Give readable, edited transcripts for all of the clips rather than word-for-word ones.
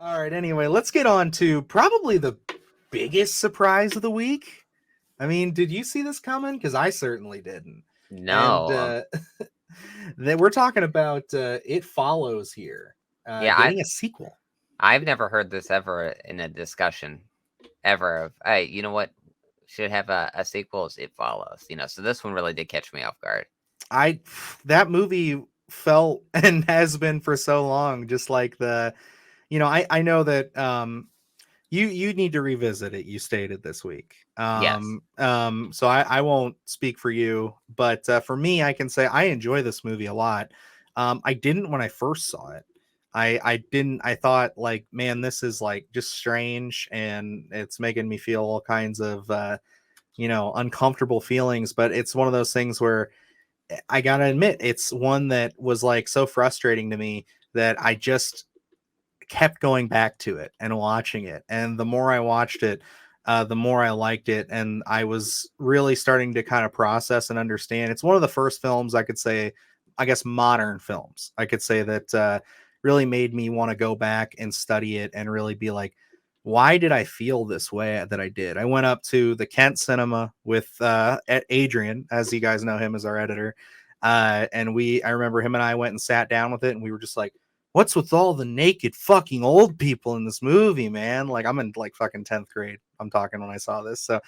All right, anyway, let's get on to probably the biggest surprise of the week. I mean, did you see this coming? Because I certainly didn't. And No. that we're talking about It Follows here, Yeah, getting a sequel. I've never heard this ever in a discussion ever of, hey, you know what? Should have a sequel as It Follows. So this one really did catch me off guard. I that movie felt and has been for so long, just like I know that you need to revisit it. You stated this week. Yes. So I won't speak for you, but for me, I can say I enjoy this movie a lot. I didn't when I first saw it. I didn't. I thought like, man, this is like just strange, and it's making me feel all kinds of uncomfortable feelings. But it's one of those things where I gotta admit, it's one that was like so frustrating to me that I just kept going back to it and watching it. And the more I watched it, the more I liked it. And I was really starting to kind of process and understand. It's one of the first films I could say, I guess, modern films, I could say that really made me want to go back and study it and really be like, why did I feel this way that I did? I went up to the Kent Cinema with Adrian, as you guys know him as our editor. And I remember him and I went and sat down with it, and we were just like, what's with all the naked fucking old people in this movie, man? Like, I'm in like fucking 10th grade. I'm talking when I saw this. So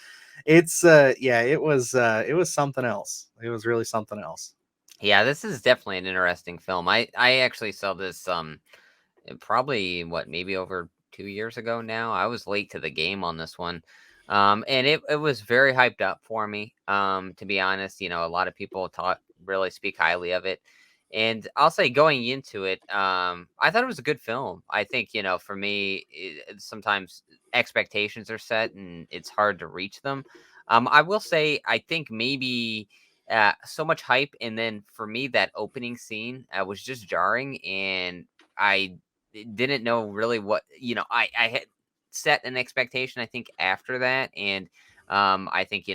it's it was something else. It was really something else. Yeah, this is definitely an interesting film. I actually saw this probably maybe over 2 years ago now. I was late to the game on this one. And it was very hyped up for me. To be honest, a lot of people really speak highly of it. And I'll say going into it, I thought it was a good film. I think, for me, sometimes expectations are set and it's hard to reach them. I will say, I think maybe so much hype. And then for me, that opening scene was just jarring. And I didn't know really what, I had set an expectation, I think, after that. And I think,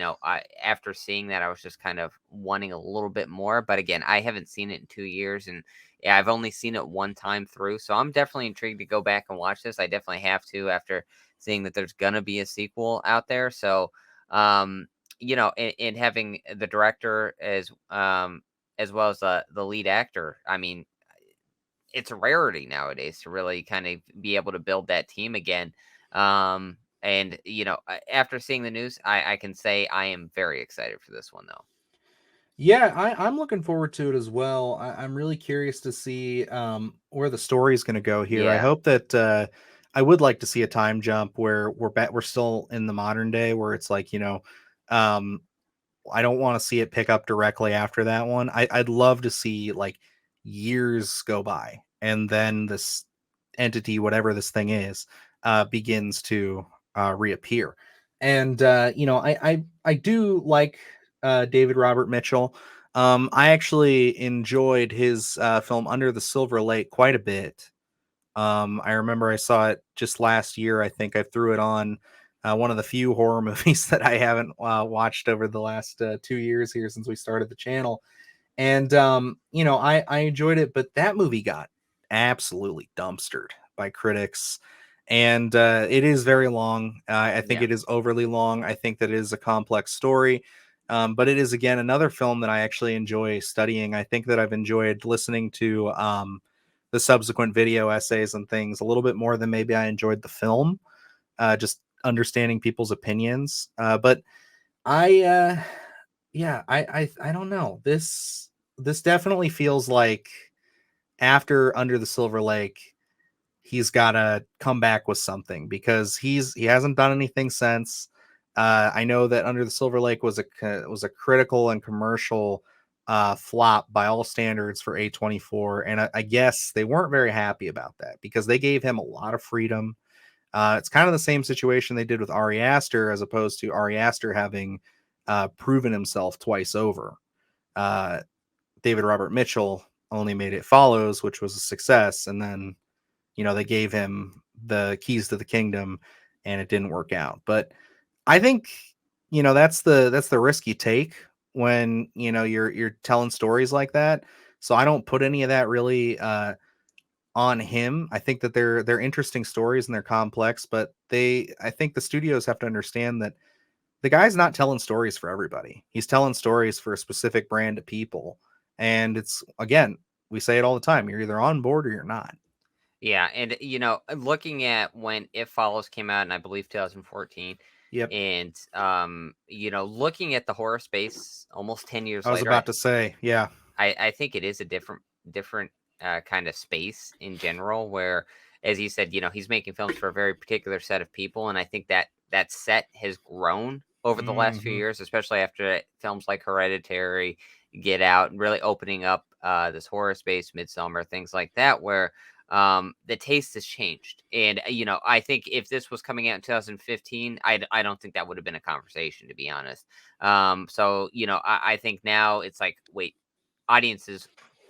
after seeing that, I was just kind of wanting a little bit more. But again, I haven't seen it in 2 years, and yeah, I've only seen it one time through. So I'm definitely intrigued to go back and watch this. I definitely have to after seeing that there's gonna be a sequel out there. So, um, and having the director as well as the lead actor. I mean, it's a rarity nowadays to really kind of be able to build that team again. And after seeing the news, I can say I am very excited for this one, though. Yeah, I'm looking forward to it as well. I'm really curious to see where the story is going to go here. I Yeah, hope that I would like to see a time jump where we're still in the modern day, where it's like um, I don't want to see it pick up directly after that one. I'd love to see like years go by and then this entity, whatever this thing is, begins to reappear. And I do like David Robert Mitchell. I actually enjoyed his film Under the Silver Lake quite a bit. I remember I saw it just last year. I think I threw it on one of the few horror movies that I haven't watched over the last 2 years here since we started the channel. And I enjoyed it, but that movie got absolutely dumpstered by critics. And it is very long. I think yeah, it is overly long. I think that it is a complex story. But it is again another film that I actually enjoy studying. I think that I've enjoyed listening to the subsequent video essays and things a little bit more than maybe I enjoyed the film. Just understanding people's opinions. But I yeah, I don't know. This definitely feels like after Under the Silver Lake, he's got to come back with something because he hasn't done anything since. I know that Under the Silver Lake was a critical and commercial flop by all standards for A24, and I guess they weren't very happy about that because they gave him a lot of freedom. It's kind of the same situation they did with Ari Aster, as opposed to Ari Aster having proven himself twice over. Uh, David Robert Mitchell only made It Follows, which was a success, and then they gave him the keys to the kingdom, and it didn't work out. But I think that's the risk you take when you're telling stories like that. So I don't put any of that really on him. I think that they're interesting stories and they're complex, but I think the studios have to understand that the guy's not telling stories for everybody. He's telling stories for a specific brand of people. And it's, again, we say it all the time, you're either on board or you're not. Yeah, and looking at when It Follows came out, and I believe 2014, Yep. and looking at the horror space almost 10 I years was later, about to say, yeah. I think it is a different kind of space in general. Where, as you said, he's making films for a very particular set of people, and I think that that set has grown over the last few Hmm. years, especially after films like Hereditary, Get Out, and really opening up this horror space, Midsummer, things like that, where the taste has changed. And I think if this was coming out in 2015, I don't think that would have been a conversation, to be honest. So I think now it's like, wait, audiences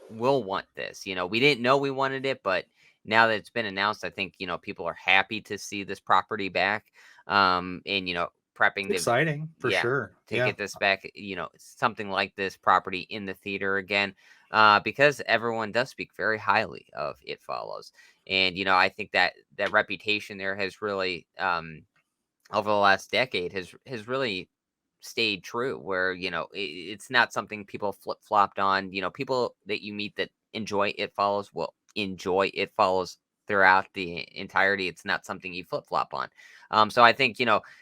will want this. We didn't know we wanted it, but now that it's been announced, I think, people are happy to see this property back. And It's prepping to, exciting for yeah, sure. to Yeah. get this back, something like this property in the theater again. Because everyone does speak very highly of It Follows. And I think that that reputation there has really over the last decade has really stayed true, where it's not something people flip-flopped on. People that you meet that enjoy It Follows will enjoy It Follows throughout the entirety. It's not something you flip-flop on. So I think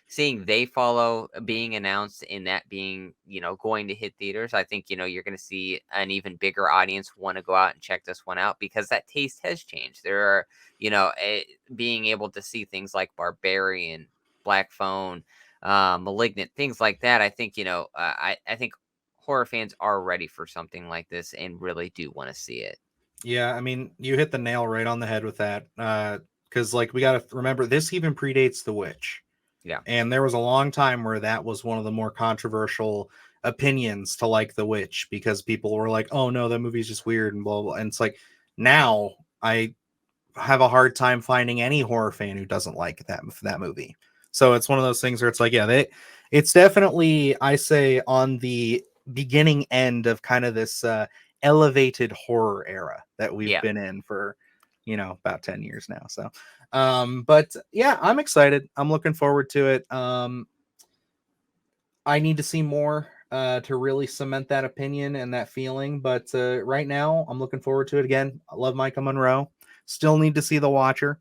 seeing They Follow being announced and that being going to hit theaters, I think you're going to see an even bigger audience want to go out and check this one out, because that taste has changed. There are being able to see things like Barbarian, Black Phone, Malignant, things like that. I think I think horror fans are ready for something like this and really do want to see it. Yeah, I mean, you hit the nail right on the head with that. Because like we got to remember, this even predates The Witch, Yeah, and there was a long time where that was one of the more controversial opinions to like The Witch, because people were like, "Oh no, that movie's just weird," and blah blah. And it's like now I have a hard time finding any horror fan who doesn't like that movie. So it's one of those things where it's like, yeah, it's definitely, I say, on the beginning end of kind of this elevated horror era that we've yeah, been in for about 10 years now. So but yeah, I'm excited. I'm looking forward to it. I need to see more to really cement that opinion and that feeling. But right now, I'm looking forward to it. Again, I love Micah Monroe. Still need to see The Watcher,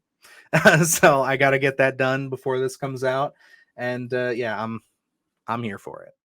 so I got to get that done before this comes out. And yeah, I'm here for it.